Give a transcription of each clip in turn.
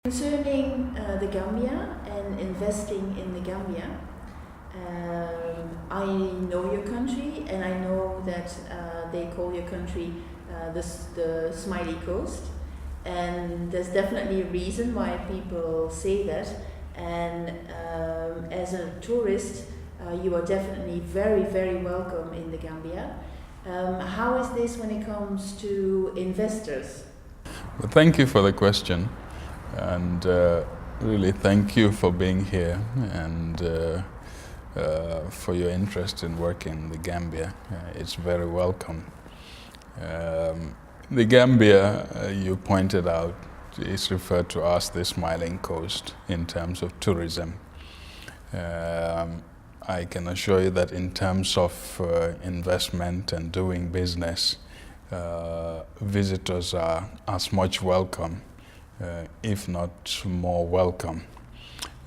Concerning the Gambia and investing in the Gambia, I know your country, and I know that they call your country the Smiley Coast, and there's definitely a reason why people say that. And as a tourist, you are definitely very, very welcome in the Gambia. How is this when it comes to investors? Well, thank you for the question, and really thank you for being here and for your interest in working in the Gambia. It's very welcome. The Gambia, you pointed out, is referred to as the Smiling Coast in terms of tourism. I can assure you that in terms of investment and doing business, visitors are as much welcome, if not more welcome.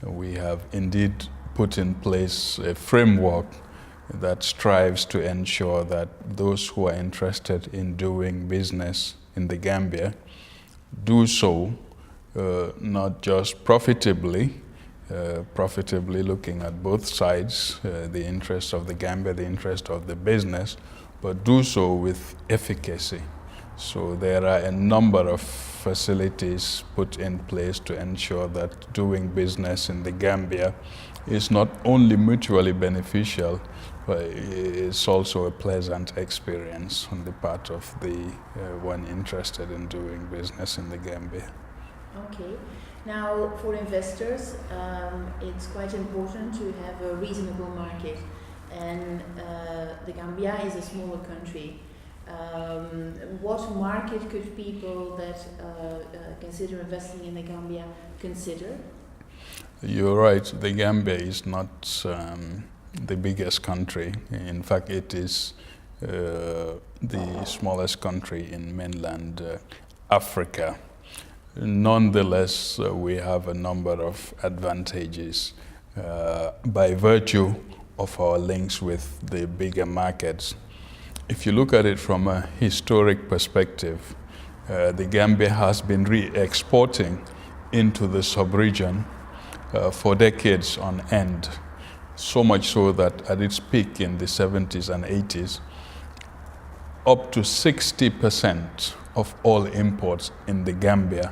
We have indeed put in place a framework that strives to ensure that those who are interested in doing business in the Gambia do so not just profitably looking at both sides, the interest of the Gambia, the interest of the business, but do so with efficacy. So there are a number of facilities put in place to ensure that doing business in the Gambia is not only mutually beneficial, but it's also a pleasant experience on the part of the one interested in doing business in the Gambia. Okay. Now, for investors, it's quite important to have a reasonable market, and the Gambia is a smaller country. What market could people that consider investing in the Gambia consider? You're right, the Gambia is not the biggest country. In fact, it is the smallest country in mainland Africa. Nonetheless, we have a number of advantages by virtue of our links with the bigger markets. If you look at it from a historic perspective, the Gambia has been re-exporting into the sub-region for decades on end. So much so that at its peak in the 70s and 80s, up to 60% of all imports in the Gambia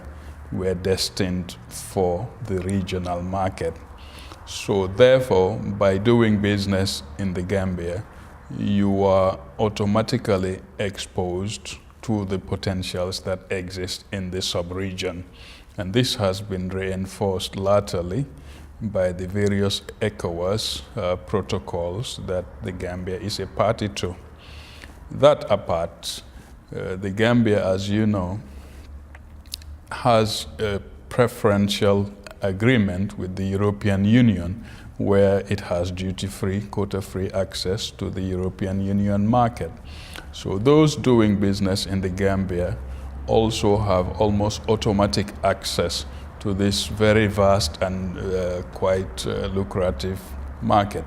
were destined for the regional market. So therefore, by doing business in the Gambia, you are automatically exposed to the potentials that exist in the sub-region. And this has been reinforced latterly by the various ECOWAS protocols that the Gambia is a party to. That apart, the Gambia, as you know, has a preferential agreement with the European Union where it has duty-free, quota-free access to the European Union market. So those doing business in the Gambia also have almost automatic access to this very vast and quite lucrative market.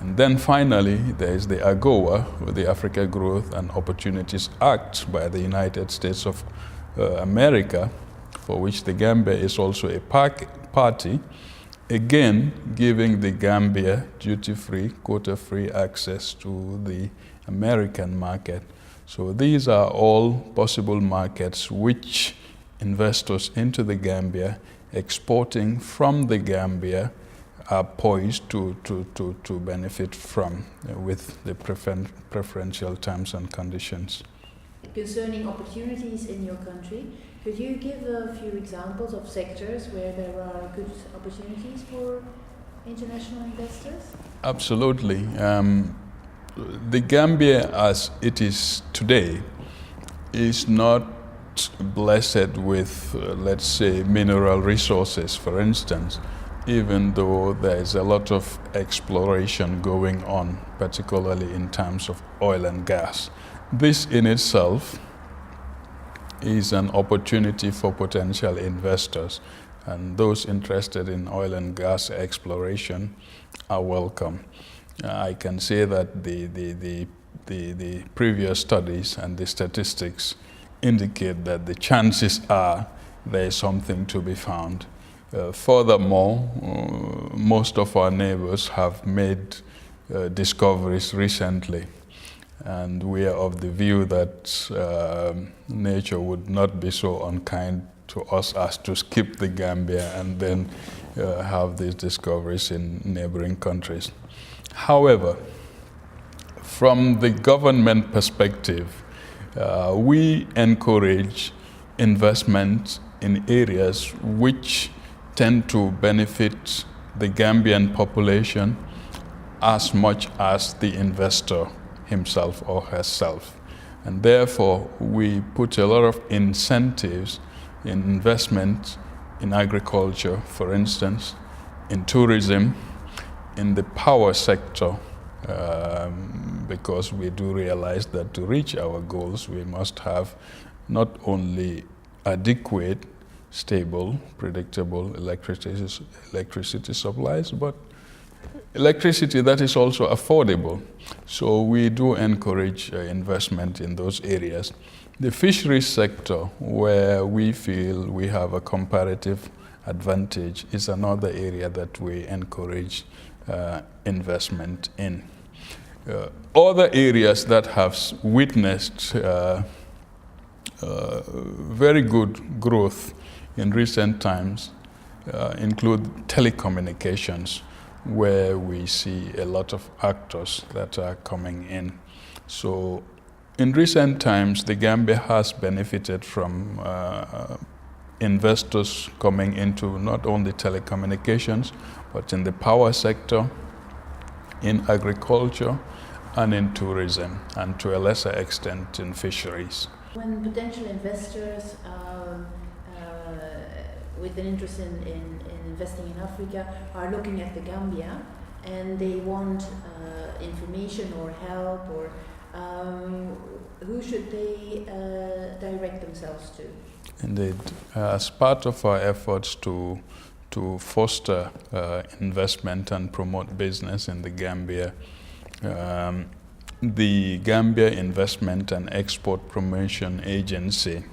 And then finally, there is the AGOA, the Africa Growth and Opportunities Act by the United States of America, for which the Gambia is also a party, again giving the Gambia duty-free, quota-free access to the American market. So these are all possible markets which investors into the Gambia exporting from the Gambia are poised to benefit from with the preferential terms and conditions. Concerning opportunities in your country, could you give a few examples of sectors where there are good opportunities for international investors? Absolutely. The Gambia, as it is today, is not blessed with, let's say, mineral resources, for instance, even though there is a lot of exploration going on, particularly in terms of oil and gas. This in itself is an opportunity for potential investors, and those interested in oil and gas exploration are welcome. I can say that the previous studies and the statistics indicate that the chances are there is something to be found. Furthermore, most of our neighbors have made discoveries recently, and we are of the view that nature would not be so unkind to us as to skip the Gambia and then have these discoveries in neighboring countries. However, from the government perspective, we encourage investment in areas which tend to benefit the Gambian population as much as the investor himself or herself. And therefore, we put a lot of incentives in investment in agriculture, for instance, in tourism, in the power sector, because we do realize that to reach our goals, we must have not only adequate, stable, predictable electricity supplies, but electricity that is also affordable. So we do encourage investment in those areas. The fisheries sector, where we feel we have a comparative advantage, is another area that we encourage investment in. Other areas that have witnessed very good growth in recent times include telecommunications, where we see a lot of actors that are coming in. So in recent times, the Gambia has benefited from investors coming into not only telecommunications, but in the power sector, in agriculture, and in tourism, and to a lesser extent in fisheries. When potential investors with an interest in investing in Africa are looking at the Gambia and they want information or help, or who should they direct themselves to? Indeed. As part of our efforts to foster investment and promote business in the Gambia, the Gambia Investment and Export Promotion Agency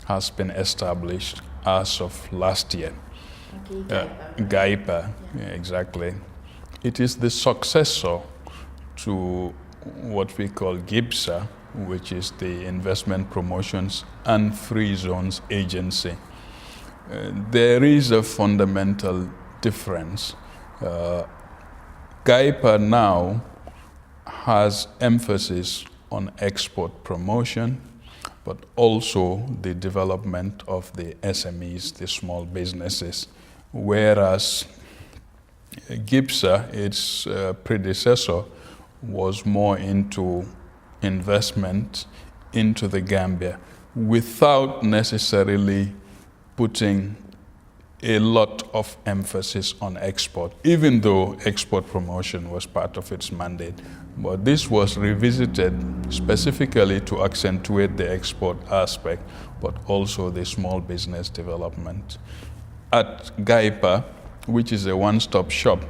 has been established as of last year. Okay, GAIPA, yeah, exactly. It is the successor to what we call GIBSA, which is the Investment Promotions and Free Zones Agency. There is a fundamental difference. GAIPA now has emphasis on export promotion, but also the development of the SMEs, the small businesses, whereas GIBSA, its predecessor, was more into investment into the Gambia without necessarily putting a lot of emphasis on export, even though export promotion was part of its mandate. But this was revisited specifically to accentuate the export aspect, but also the small business development. At GAIPA, which is a one-stop shop,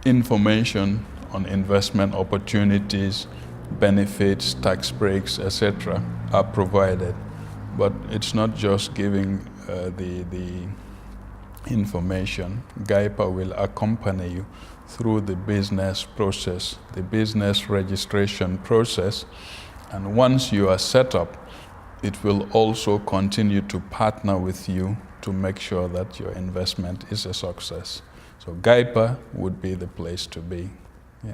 information on investment opportunities, benefits, tax breaks, etc. are provided. But it's not just giving the information. GAIPA will accompany you through the business process, the business registration process, and once you are set up, it will also continue to partner with you to make sure that your investment is a success. So GAIPA would be the place to be. Yeah.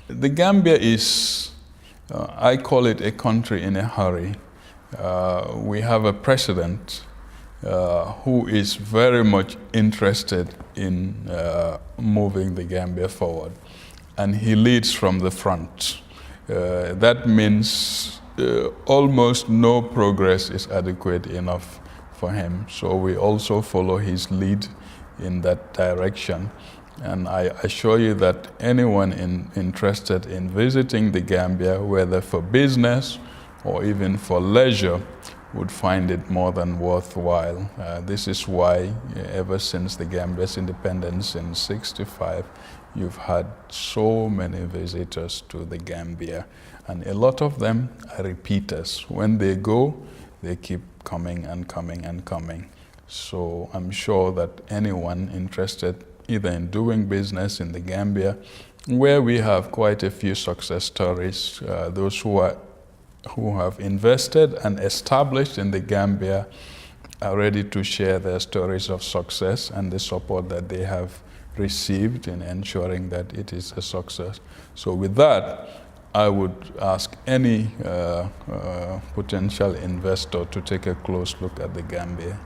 The Gambia is, I call it a country in a hurry. We have a president who is very much interested in moving the Gambia forward, and he leads from the front. That means almost no progress is adequate enough for him, so we also follow his lead in that direction. And I assure you that anyone interested in visiting the Gambia, whether for business or even for leisure, would find it more than worthwhile. This is why, ever since the Gambia's independence in '65, you've had so many visitors to the Gambia. And a lot of them are repeaters. When they go, they keep coming and coming and coming. So I'm sure that anyone interested either in doing business in the Gambia, where we have quite a few success stories, those who have invested and established in the Gambia are ready to share their stories of success and the support that they have received in ensuring that it is a success. So with that, I would ask any potential investor to take a close look at the Gambia.